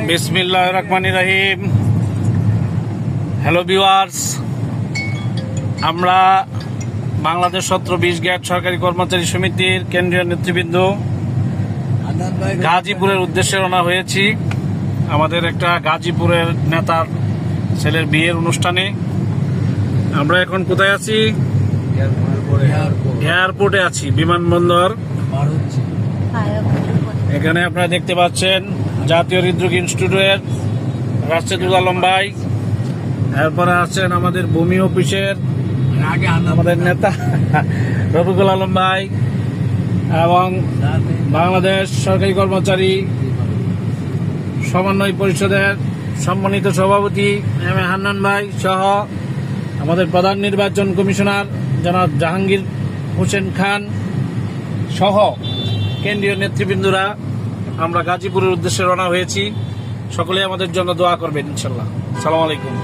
বিসমিল্লাহির রহমানির রহিম। Hello viewers, আমরা বাংলাদেশ 17-20 গ্যাট সরকারি কর্মচারী সমিতির কেন্দ্রীয় নেতৃবৃন্দ গাজীপুরের উদ্দেশ্যে রওনা হয়েছি। আমাদের একটা গাজীপুরের নেতার ছেলের বিয়ের অনুষ্ঠানে। আমরা এখন কোথায় আছি? এয়ারপোর্টে আছি, বিমানবন্দর। এখানে আপনারা দেখতে পাচ্ছেন জাতীয় হৃদরোগ ইনস্টিটিউটের রাশেদুল আলম ভাই, এরপরে আছেন আমাদের ভূমি অফিসের আমাদের নেতা রফিকুল আলম ভাই, এবং বাংলাদেশ সরকারি কর্মচারী সমন্বয় পরিষদের সম্মানিত সভাপতি এম এ হান্নান ভাই সহ আমাদের প্রধান নির্বাচন কমিশনার জনাব জাহাঙ্গীর হোসেন খান সহ কেন্দ্রীয় নেতৃবৃন্দরা আমরা গাজীপুরের উদ্দেশ্যে রওনা হয়েছি। সকলেই আমাদের জন্য দোয়া করবেন ইনশাল্লাহ। আসসালামু আলাইকুম।